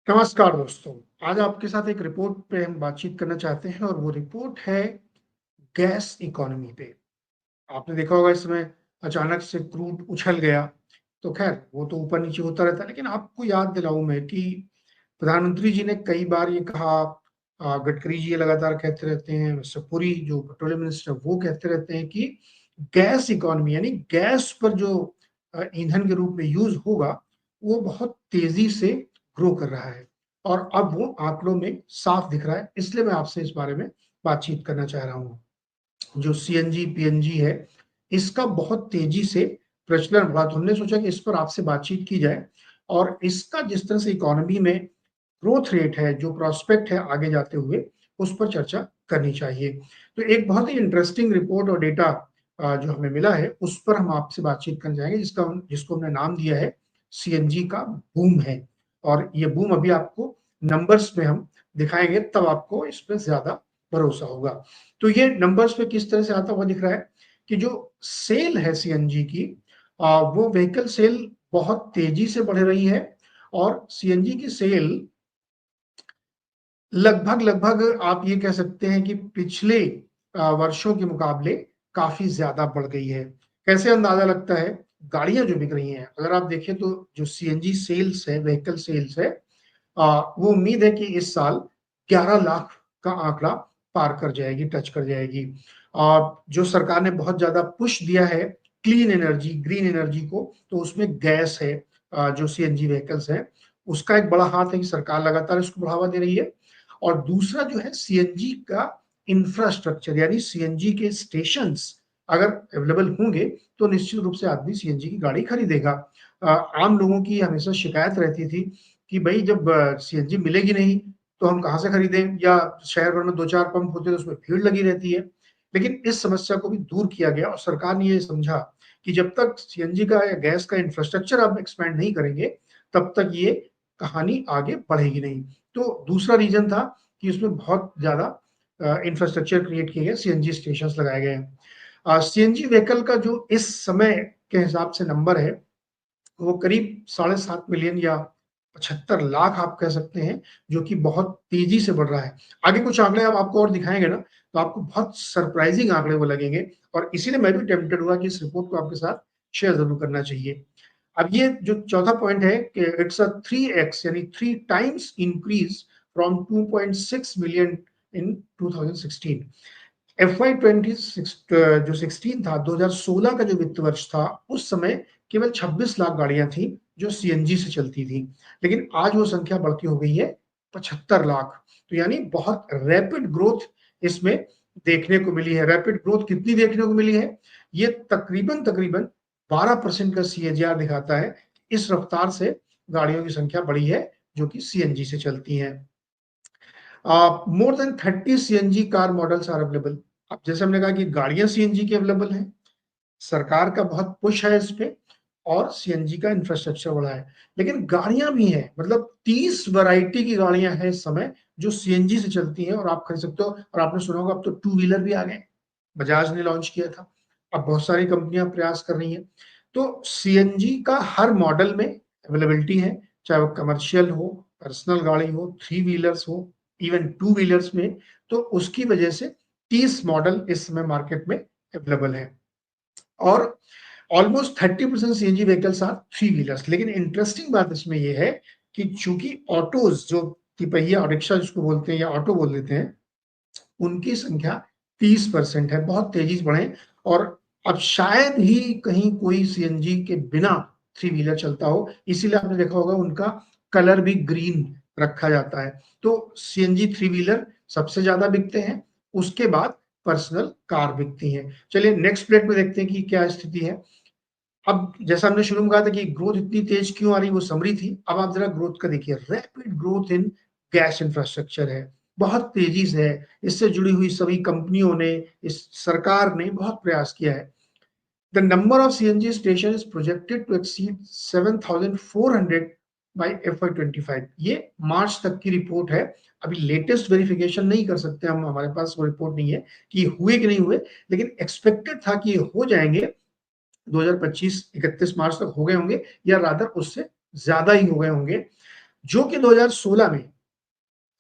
नमस्कार दोस्तों। आज आपके साथ एक रिपोर्ट पे हम बातचीत करना चाहते हैं और वो रिपोर्ट है गैस इकोनॉमी पे। आपने देखा होगा इस समय अचानक से क्रूड उछल गया, तो ख़ैर वो तो ऊपर-नीचे होता रहता है, लेकिन आपको याद दिलाऊँ मैं कि प्रधानमंत्री जी ने कई बार ये कहा, गडकरी जी ये लगातार कहते रहते हैं, मिस्टर पुरी जो पेट्रोलियम मिनिस्टर वो कहते रहते हैं कि गैस इकोनॉमी यानी गैस पर जो ईंधन के रूप में यूज़ होगा, वो बहुत तेज़ी से ग्रो कर रहा है और अब वो आँकड़ों में साफ दिख रहा है। इसलिए मैं आपसे इस बारे में बातचीत करना चाह रहा हूँ। जो सीएनजी, पीएनजी है, इसका बहुत तेज़ी से प्रचलन बढ़ा, तो हमने सोचा कि इस पर आपसे बातचीत की जाए और इसका जिस तरह से इकोनॉमी में ग्रोथ रेट है, जो प्रॉस्पेक्ट है आगे जाते हुए, उस पर चर्चा करनी चाहिए। तो एक बहुत ही इंटरेस्टिंग रिपोर्ट और डेटा जो हमें मिला है, उस पर हम आपसे बातचीत करना चाहेंगे, जिसको हमने नाम दिया है सीएनजी का बूम है और ये बूम अभी आपको नंबर्स में हम दिखाएँगे, तब आपको इस पे ज़्यादा भरोसा होगा। तो ये नंबर्स पे किस तरह से आता हुआ दिख रहा है कि जो सेल है सीएनजी की, वो व्हीकल सेल बहुत तेज़ी से बढ़ रही है और सीएनजी की सेल लगभग आप ये कह सकते हैं कि पिछले वर्षों के मुकाबले काफ़ी ज़्यादा बढ़ गई है। कैसे अंदाज़ा लगता है? गाड़ियाँ जो बिक रही हैं, अगर आप देखें तो जो सीएनजी सेल्स है, व्हीकल सेल्स है, वो उम्मीद है कि इस साल 11 लाख का आंकड़ा पार कर जाएगी, टच कर जाएगी। जो सरकार ने बहुत ज़्यादा पुश दिया है क्लीन एनर्जी, ग्रीन एनर्जी को, तो उसमें गैस है, जो सीएनजी व्हीकल्स हैं, उसका एक बड़ा हाथ है कि सरकार लगातार इसको बढ़ावा दे रही है। और दूसरा जो है सीएनजी का इंफ्रास्ट्रक्चर यानी सीएनजी के स्टेशंस अगर अवेलेबल होंगे, तो निश्चित रूप से आदमी सीएनजी की गाड़ी खरीदेगा। आम लोगों की हमेशा शिकायत रहती थी कि भई जब सीएनजी मिलेगी नहीं, तो हम कहाँ से खरीदें या शहर भर में 2-4 पंप होते हैं, तो उसमें भीड़ लगी रहती है। लेकिन इस समस्या को भी दूर किया गया और सरकार ने ये समझा कि जब तक सीएनजी का या गैस का इंफ्रास्ट्रक्चर आप एक्सपैंड नहीं करेंगे, तब तक ये कहानी आगे बढ़ेगी नहीं। तो दूसरा रीज़न था कि उसमें बहुत ज़्यादा इंफ्रास्ट्रक्चर क्रिएट किए गए, सीएनजी स्टेशंस लगाए गए हैं। सीएनजी व्हीकल का जो इस समय के हिसाब से नंबर है, वो करीब 7.5 मिलियन या 75 लाख आप कह सकते हैं, जो कि बहुत तेज़ी से बढ़ रहा है। आगे कुछ आंकड़े हम आपको और दिखाएँगे ना, तो आपको बहुत सरप्राइज़िंग आंकड़े वो लगेंगे और इसीलिए मैं भी टेम्प्टेड हुआ कि इस रिपोर्ट को आपके साथ शेयर ज़रूर करना चाहिए। अब ये जो चौथा पॉइंट है कि इट्स अ 3x यानी 3 times increase from 2.6 million in 2016। FY 26 जो 16 था, 2016 का जो वित्त वर्ष था, उस समय केवल 26 लाख गाड़ियां थी जो सीएनजी से चलती थी, लेकिन आज वो संख्या बढ़ के हो गई है 75 लाख। तो यानी बहुत रैपिड ग्रोथ इसमें देखने को मिली है। रैपिड ग्रोथ कितनी देखने को मिली है? ये तकरीबन 12% का सीएजीआर दिखाता है। इस रफ्तार से गाड़ियों की संख्या बढ़ी है जो कि सीएनजी से चलती हैं। More than 30 CNG car models are available. अब जैसे हमने कहा कि गाड़ियां सीएनजी की अवेलेबल हैं, सरकार का बहुत पुश है इस पे और सीएनजी का इंफ्रास्ट्रक्चर बढ़ा है, लेकिन गाड़ियां भी हैं, मतलब 30 वैरायटी की गाड़ियां हैं इस समय जो सीएनजी से चलती हैं और आप खरीद सकते हो। और आपने सुना होगा अब तो टू व्हीलर भी आ गए, बजाज ने लॉन्च किया था, अब बहुत सारी कंपनियां प्रयास कर रही हैं। तो सीएनजी का हर मॉडल में अवेलेबिलिटी है, चाहे वो कमर्शियल हो, पर्सनल गाड़ी हो, थ्री व्हीलर्स हो, इवन टू व्हीलर्स में। तो उसकी वजह से 30 मॉडल इस समय मार्केट में अवेलेबल है और almost 30% CNG vehicles are three wheelers. लेकिन इंटरेस्टिंग बात इसमें यह है कि चूंकि ऑटोज जो तिपहिया रिक्शा जिसको बोलते हैं या ऑटो बोल देते हैं, उनकी संख्या 30% है, बहुत तेजी से बढ़े और अब शायद ही कहीं कोई सीएनजी के बिना थ्री व्हीलर चलता हो, इसीलिए आपने देखा होगा उनका कलर भी ग्रीन रखा जाता है। तो सीएनजी थ्री व्हीलर सबसे ज्यादा बिकते हैं, उसके बाद पर्सनल कार बिकती हैं। चलिए नेक्स्ट प्लेट में देखते हैं कि क्या स्थिति है। अब जैसा हमने शुरू में कहा था कि ग्रोथ इतनी तेज क्यों आ रही, वो समरी थी। अब आप जरा ग्रोथ का देखिए, rapid growth in gas infrastructure है, बहुत तेजी से है। इससे जुड़ी हुई सभी कंपनियों ने, इस सरकार ने बहुत प्रयास किया है। The number of CNG station is projected to exceed 7,400 by FY25। ये मार्च तक की रिपोर्ट है। अभी लेटेस्ट वेरिफिकेशन नहीं कर सकते हम, हमारे पास वो रिपोर्ट नहीं है कि हुए कि नहीं हुए, लेकिन एक्सपेक्टेड था कि ये हो जाएंगे 2025 31 मार्च तक हो गए होंगे या रादर उससे ज्यादा ही हो गए होंगे। जो कि 2016 में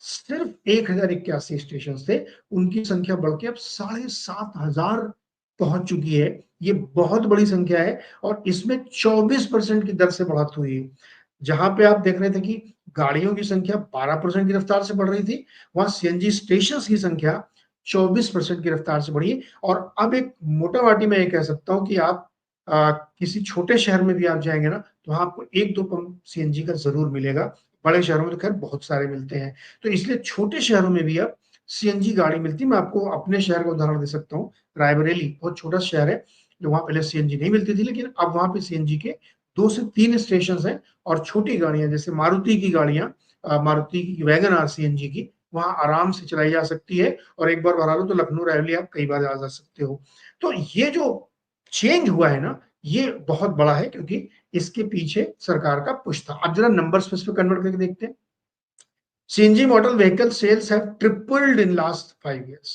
सिर्फ 1081 स्टेशन थे, उनकी संख्या बढ़ के अब 7,500 पहुंच चुकी है। ये बहुत बड़ी संख्या है और इसमें 24% की दर से बढ़त हुई है। जहां पे आप देख रहे थे कि गाड़ियों की संख्या 12% की रफ्तार से बढ़ रही थी, वहां सीएनजी स्टेशन की संख्या 24% की रफ्तार से बढ़ी। और अब एक मोटा माटी मैं ये कह सकता हूं कि आप किसी छोटे शहर में भी आप जाएंगे ना, तो वहां आपको एक दो पंप सीएनजी का जरूर मिलेगा। बड़े शहरों में तो खैर बहुत सारे मिलते हैं। तो इसलिए छोटे शहरों में भी अब सीएनजी गाड़ी मिलती है। मैं आपको अपने शहर का उदाहरण दे सकता हूँ। रायबरेली बहुत छोटा शहर है, जो वहां पहले सीएनजी नहीं मिलती थी, लेकिन अब वहां पे सीएनजी के 2 से 3 स्टेशन हैं। और छोटी गाड़ियां जैसे मारुति की गाड़ियां, मारुति की वैगन आर सीएनजी की, वहां आराम से चलाई जा सकती है। और एक बार भरा लो तो लखनऊ रायबरेली आप कई बार जा सकते हो। तो ये जो चेंज हुआ है ना, ये बहुत बड़ा है, क्योंकि इसके पीछे सरकार का पुश था। अब जरा नंबर्स पे कन्वर्ट करके देखते हैं। CNG model vehicle cells have tripled in last 5 years।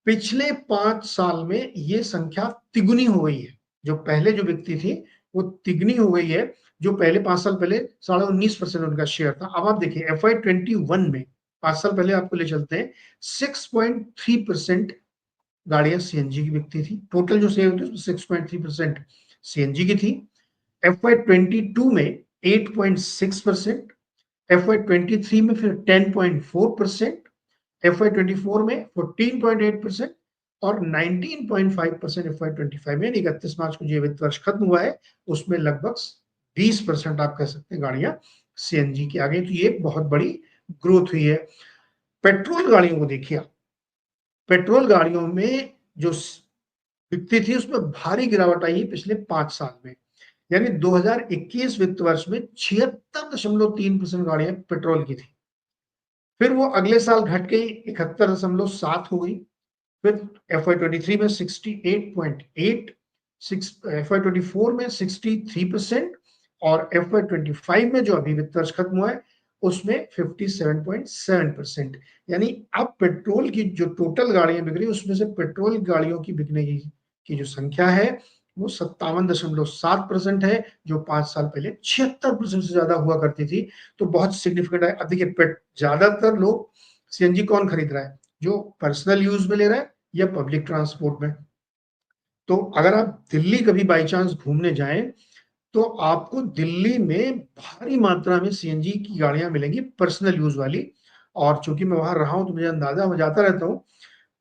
पिछले 5 साल में ये संख्या तिगुनी हो गई है। जो पहले जो व्यक्ति थी वो तिगुनी हो गई है। जो पहले 5 साल पहले 19.5% उनका शेयर था, अब आप देखिए FY21 में, 5 साल पहले आपको ले चलते हैं, 6.3% गाड़ियां सीएनजी की बिकती थी। टोटल जो सेल होती है उसमें 6.3% सीएनजी की थी। FY22 में 8.6%, FY23 में फिर 10.4%, FY24 में 14.8% और 19.5% FY25 में, 31 मार्च को जो वित्त वर्ष खत्म हुआ है उसमें लगभग 20% आप कह सकते हैं गाड़ियां सीएनजी की आ गई। तो ये बहुत बड़ी ग्रोथ हुई है। पेट्रोल गाड़ियों को देखिए, पेट्रोल गाड़ियों में जो बिकती थी उसमें भारी गिरावट आई है पिछले 5 साल में। यानी 2021 वित्त वर्ष में 76.3% गाड़ियां पेट्रोल की थी। फिर वो अगले साल घट गई, 71.7 हो गई। फिर FY23 में 68.8, FY24 में 63% और FY25 में जो अभी वित्त वर्ष खत्म हुआ है उसमें 57.7%। यानी अब पेट्रोल की जो टोटल गाड़ियां बिक रही है उसमें से पेट्रोल गाड़ियों की बिकने की जो संख्या है वो 57.7% है, जो 5 साल पहले 76% से ज्यादा हुआ करती थी। तो बहुत सिग्निफिकेंट है। अब देखिए ज्यादातर लोग सीएनजी कौन खरीद रहा है? जो पर्सनल यूज में ले रहा है या पब्लिक ट्रांसपोर्ट में। तो अगर आप दिल्ली कभी बाई चांस घूमने जाएं तो आपको दिल्ली में भारी मात्रा में सीएनजी की गाड़ियां मिलेंगी, पर्सनल यूज वाली। और चूंकि मैं वहां रहा हूं तो मुझे अंदाजा हो जाता रहता हूँ,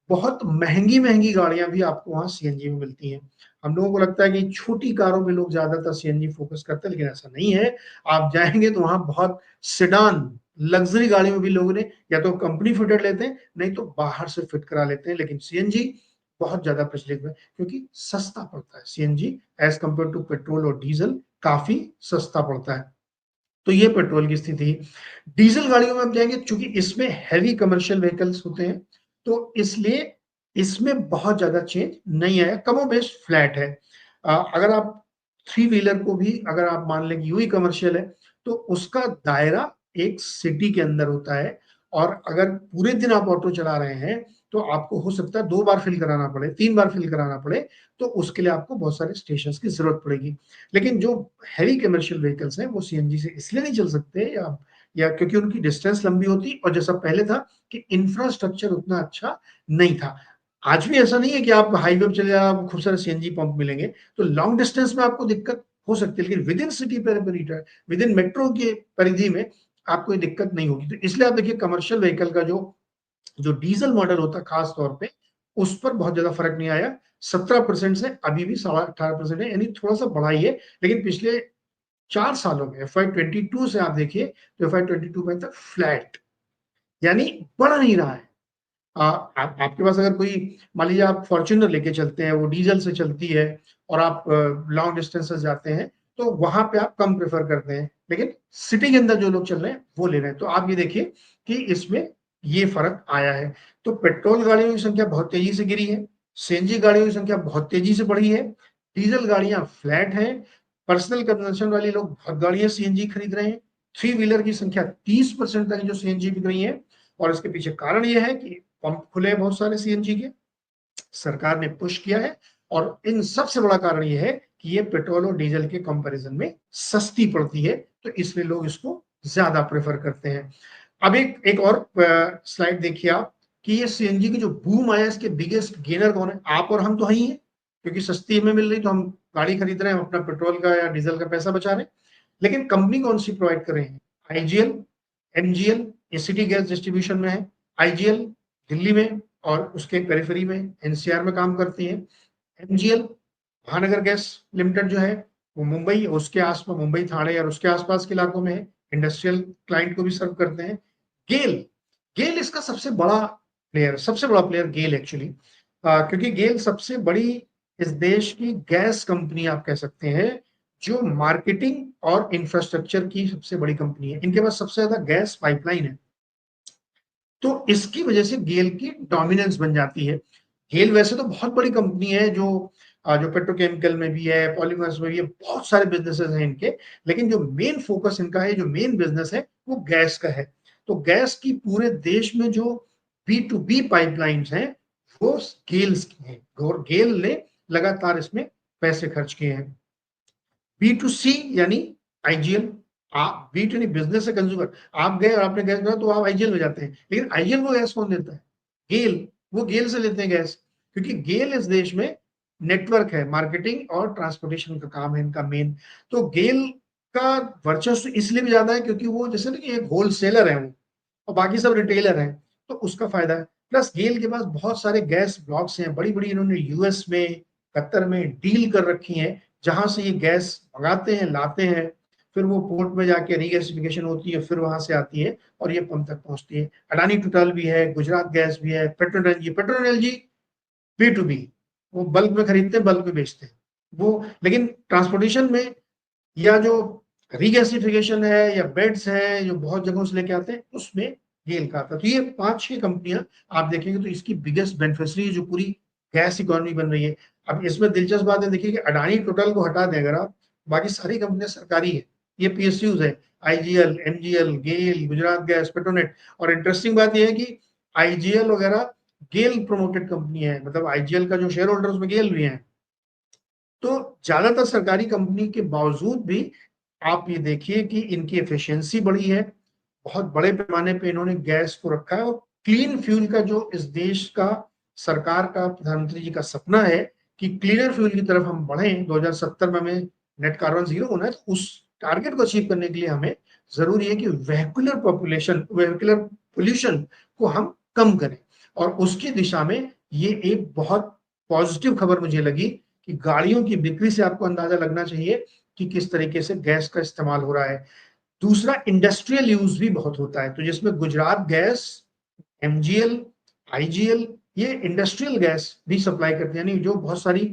बहुत महंगी महंगी गाड़ियां भी आपको वहां सीएनजी में मिलती हैं। हम लोगों को लगता है कि छोटी कारों में लोग ज्यादातर सीएनजी फोकस करते हैं, लेकिन ऐसा नहीं है। आप जाएंगे तो वहां बहुत सिडान लग्जरी गाड़ी में भी लोगों ने या तो कंपनी फिटेड लेते हैं, नहीं तो बाहर से फिट करा लेते हैं। लेकिन सीएनजी बहुत ज्यादा प्रचलित है क्योंकि सस्ता पड़ता है। CNG as compare to petrol और डीजल काफी सस्ता पड़ता है। तो ये पेट्रोल की स्थिति। डीजल गाड़ियों में आप जाएंगे, चूंकि इसमें हैवी कमर्शियल व्हीकल्स होते हैं, तो इसलिए इसमें बहुत ज्यादा चेंज नहीं आया, कमोबेश फ्लैट है। अगर आप थ्री व्हीलर को भी अगर आप मान लें कि यूं ही कमर्शियल है, तो उसका दायरा एक सिटी के अंदर होता है। और अगर पूरे दिन आप ऑटो चला रहे हैं तो आपको हो सकता है 2 बार फिल कराना पड़े, 3 बार फिल कराना पड़े। तो उसके लिए आपको बहुत सारे स्टेशन की जरूरत पड़ेगी। लेकिन जो हैवी कमर्शियल व्हीकल्स हैं वो सीएनजी से इसलिए नहीं चल सकते, या क्योंकि उनकी डिस्टेंस लंबी होती, और जैसा पहले था कि इंफ्रास्ट्रक्चर उतना अच्छा नहीं था। आज भी ऐसा नहीं है कि आप हाईवे पे चले जाए आपको खूब सारे सीएनजी पंप मिलेंगे। तो लॉन्ग डिस्टेंस में आपको दिक्कत हो सकती है, लेकिन with in city perimeter, with in metro के परिधि में आपको ये दिक्कत नहीं होगी। तो इसलिए आप देखिए कमर्शियल व्हीकल का जो जो डीजल मॉडल होता है खास तौर पे, उस पर बहुत ज्यादा फर्क नहीं आया। 17% से अभी भी 18.5% है, यानी थोड़ा सा बढ़ा ही है। लेकिन पिछले 4 सालों में FY22 से आप देखिए तो FY22 में तक फ्लैट, यानी बढ़ नहीं रहा है। आपके पास अगर कोई, मान लीजिए आप फॉर्च्यूनर लेके चलते हैं, वो डीजल से चलती है और आप लॉन्ग डिस्टेंसेस जाते हैं, तो वहां पे आप कम प्रेफर करते हैं। लेकिन सिटी के अंदर जो लोग चल रहे हैं वो ले रहे हैं। तो आप ये देखिए कि इसमें ये फर्क आया है। तो पेट्रोल गाड़ियों की संख्या बहुत तेजी से गिरी है, सीएनजी गाड़ियों की संख्या बहुत तेजी से बढ़ी है, डीजल गाड़ियां फ्लैट हैं, पर्सनल कंजम्पशन वाले लोग बहुत गाड़ियां सीएनजी खरीद रहे हैं, थ्री व्हीलर की संख्या 30% तक जो सीएनजी बिक रही है। और इसके पीछे कारण यह है कि पंप खुले बहुत सारे सीएनजी के, सरकार ने पुश किया है। और इन सबसे बड़ा कारण यह है कि ये पेट्रोल और डीजल के कंपैरिजन में सस्ती पड़ती है, तो इसलिए लोग इसको ज्यादा प्रेफर करते हैं। अब एक और स्लाइड देखिए आप कि ये सीएनजी की जो बूम आया इसके बिगेस्ट गेनर कौन है? आप और हम तो ही हैं, क्योंकि सस्ती हमें मिल रही तो हम गाड़ी खरीद रहे हैं, हम अपना पेट्रोल का या डीजल का पैसा बचा रहे हैं। लेकिन कंपनी कौन सी प्रोवाइड कर रहे हैं? आईजीएल, एमजीएल, ये सिटी गैस डिस्ट्रीब्यूशन में है। आईजीएल दिल्ली में और उसके पेरिफेरी में एनसीआर में काम करती है। एमजीएल महानगर गैस लिमिटेड जो है वो मुंबई, उसके आसपास मुंबई थाने और उसके आसपास के इलाकों में है, इंडस्ट्रियल क्लाइंट को भी सर्व करते हैं। गेल, गेल इसका सबसे बड़ा प्लेयर गेल एक्चुअली, क्योंकि गेल सबसे बड़ी इस देश की गैस कंपनी आप कह सकते हैं, जो मार्केटिंग और इंफ्रास्ट्रक्चर की सबसे बड़ी कंपनी है। इनके पास सबसे ज्यादा गैस पाइपलाइन है, तो इसकी वजह से गेल की डोमिनेंस बन जाती है। गेल वैसे तो बहुत बड़ी कंपनी है, जो पेट्रोकेमिकल में भी है, पॉलीमर्स में भी है, बहुत सारे बिजनेसेस हैं इनके। लेकिन जो मेन फोकस इनका है, जो मेन बिजनेस है, वो गैस का है। तो गैस की पूरे देश में जो B2B पाइपलाइंस हैं वो गेल्स की हैं, और गेल ने लगातार इसमें पैसे खर्च किए हैं। B2C यानी आईजीएल, आप बी टू बिजनेस से कंज्यूमर, आप गए और आपने गैस भरा तो आप आईजीएल में जाते हैं, लेकिन आईजीएल को गैस कौन देता है? गेल, वो गेल से लेते हैं गैस, क्योंकि गेल इस देश में नेटवर्क है, मार्केटिंग और ट्रांसपोर्टेशन का काम है इनका मेन। तो गेल का वर्चस्व इसलिए भी ज्यादा है क्योंकि वो जैसे ना कि एक होलसेलर है वो, और बाकी सब रिटेलर हैं, तो उसका फायदा है। प्लस गेल के पास बहुत सारे गैस ब्लॉक्स हैं, बड़ी बड़ी इन्होंने यूएस में, कतर में डील कर रखी हैं, जहां से ये गैस मंगाते हैं, लाते हैं, फिर वो पोर्ट में जाके रीगैसिफिकेशन होती है, फिर वहां से आती है और ये पंप तक पहुंचती है। अडानी टोटल भी है, गुजरात गैस भी है, पेट्रोनेल जी B2B, वो बल्क में खरीदते हैं, बल्क में बेचते हैं वो। लेकिन ट्रांसपोर्टेशन में या जो रीगैसिफिकेशन है या बेड्स है जो बहुत जगहों से लेके आते हैं, उसमें गेल का आता है। तो ये 5-6 कंपनियां आप देखेंगे तो इसकी बिगेस्ट बेनिफिशियरी है जो पूरी गैस इकोनॉमी बन रही है। अब इसमें दिलचस्प बात है, देखिए कि अडानी टोटल को हटा दें अगर आप, बाकी सारी कंपनियां सरकारी है, ये PSUs है, आईजीएल, एमजीएल, गेल, गुजरात गैस, पेट्रोनेट। और इंटरेस्टिंग बात यह है कि आईजीएल वगैरह गेल प्रोमोटेड कंपनी है, मतलब आईजीएल का जो शेयर होल्डर उसमें गेल भी है। तो ज्यादातर सरकारी कंपनी के बावजूद भी आप ये देखिए कि इनकी एफिशिएंसी बढ़ी है, बहुत बड़े पैमाने पे इन्होंने गैस को रखा है। और क्लीन फ्यूल का जो इस देश का सरकार का, प्रधानमंत्री जी का सपना है कि क्लीनर फ्यूल की तरफ हम बढ़ें, 2070 में हमें नेट कार्बन जीरो होना है, तो उस टारगेट को अचीव करने के लिए हमें जरूरी है कि वेहिकुलर पोल्यूशन को हम कम करें। और उसकी दिशा में ये एक बहुत पॉजिटिव खबर मुझे लगी कि गाड़ियों की बिक्री से आपको अंदाजा लगना चाहिए कि किस तरीके से गैस का इस्तेमाल हो रहा है। दूसरा, इंडस्ट्रियल यूज भी बहुत होता है, तो जिसमें गुजरात गैस, एमजीएल, आईजीएल, ये इंडस्ट्रियल गैस भी सप्लाई करती है, यानी जो बहुत सारी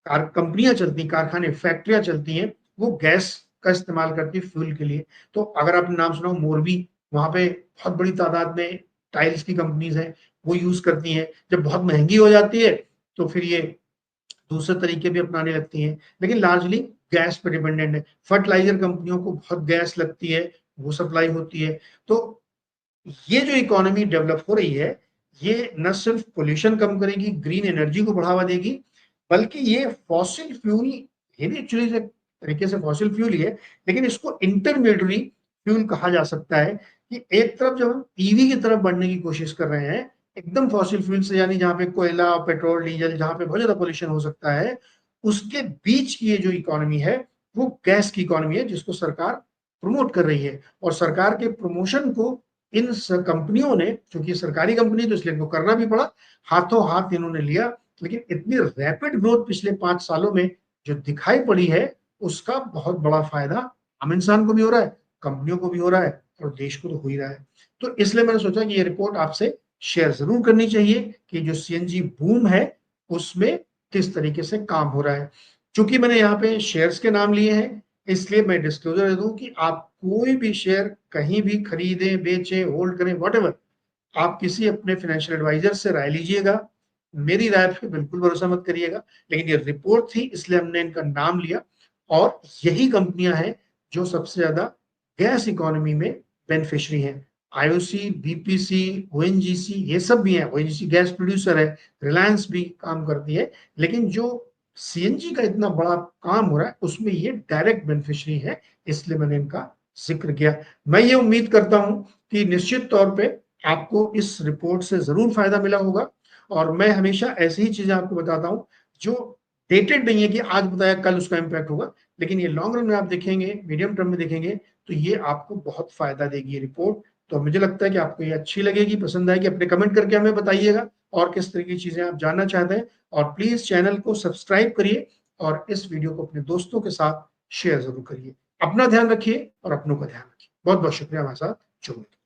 कंपनियां चलती, कारखाने, फैक्ट्रियां चलती हैं, वो गैस का इस्तेमाल करती है फ्यूल के लिए। तो अगर आपने नाम सुना हो मोरबी, वहां पे बहुत बड़ी तादाद में टाइल्स की कंपनीज हैं, वो यूज करती हैं। जब बहुत महंगी हो जाती है तो फिर ये दूसरे तरीके भी अपनाने लगती हैं, लेकिन लार्जली गैस पे डिपेंडेंट है। फर्टिलाइजर कंपनियों को बहुत गैस लगती है, वो सप्लाई होती है। तो ये जो इकोनॉमी डेवलप हो रही है, ये न सिर्फ पोल्यूशन कम करेगी, ग्रीन एनर्जी को बढ़ावा देगी, बल्कि ये फॉसिल फ्यूल, ये भी एक्चुअली एक तरीके से फॉसिल फ्यूल ही है, लेकिन इसको इंटरमीडिएटरी फ्यूल कहा जा सकता है। कि एक तरफ जब हम ईवी की तरफ बढ़ने की कोशिश कर रहे हैं, एकदम फॉसिल फ्यूल से, यानी जहां पे कोयला, पेट्रोल, डीजल, जहां पे बहुत ज्यादा पोल्यूशन हो सकता है, उसके बीच की ये जो इकोनॉमी है, वो गैस की इकोनॉमी है, जिसको सरकार प्रमोट कर रही है। और सरकार के प्रमोशन को इन कंपनियों ने, क्योंकि सरकारी कंपनी तो इसलिए इनको करना भी पड़ा, हाथों हाथ इन्होंने लिया। लेकिन इतनी रैपिड ग्रोथ पिछले 5 सालों में जो दिखाई पड़ी है, उसका बहुत बड़ा फायदा आम इंसान को भी हो रहा है, कंपनियों को भी हो रहा है, और देश को तो हो ही रहा है। तो इसलिए मैंने सोचा कि ये रिपोर्ट आपसे शेयर जरूर करनी चाहिए कि जो सीएनजी बूम है उसमें किस तरीके से काम हो रहा है। चूंकि मैंने यहाँ पे शेयर्स के नाम लिए हैं, इसलिए मैं डिस्क्लोजर दे दूं कि आप कोई भी शेयर कहीं भी खरीदें, बेचें, होल्ड करें, व्हाटएवर, आप किसी अपने फाइनेंशियल एडवाइजर से राय लीजिएगा। मेरी राय पे बिल्कुल भरोसा मत करिएगा। लेकिन ये रिपोर्ट थी इसलिए हमने इनका नाम लिया, और यही कंपनियां हैं जो सबसे ज्यादा गैस इकोनॉमी में बेनिफिशियरी हैं। आईओसी, बीपीसी, ओएनजीसी, ये सब भी हैं। ओएनजीसी गैस प्रोड्यूसर है, रिलायंस भी काम करती है, लेकिन जो सीएनजी का इतना बड़ा काम हो रहा है उसमें ये डायरेक्ट बेनिफिशियरी है, इसलिए मैंने इनका जिक्र किया। मैं ये उम्मीद करता हूं कि निश्चित तौर पे आपको इस रिपोर्ट से जरूर फायदा मिला होगा, और मैं हमेशा ऐसी ही चीजें आपको बताता हूं जो डेटेड नहीं है कि आज बताया कल उसका इम्पैक्ट होगा, लेकिन ये लॉन्ग रन में आप देखेंगे, मीडियम टर्म में देखेंगे तो ये आपको बहुत फायदा देगी ये रिपोर्ट। तो मुझे लगता है कि आपको ये अच्छी लगेगी, पसंद आएगी। अपने कमेंट करके हमें बताइएगा और किस तरह की चीजें आप जानना चाहते हैं, और प्लीज चैनल को सब्सक्राइब करिए और इस वीडियो को अपने दोस्तों के साथ शेयर जरूर करिए। अपना ध्यान रखिए और अपनों का ध्यान रखिए। बहुत बहुत शुक्रिया हमारे साथ जुड़ने के लिए।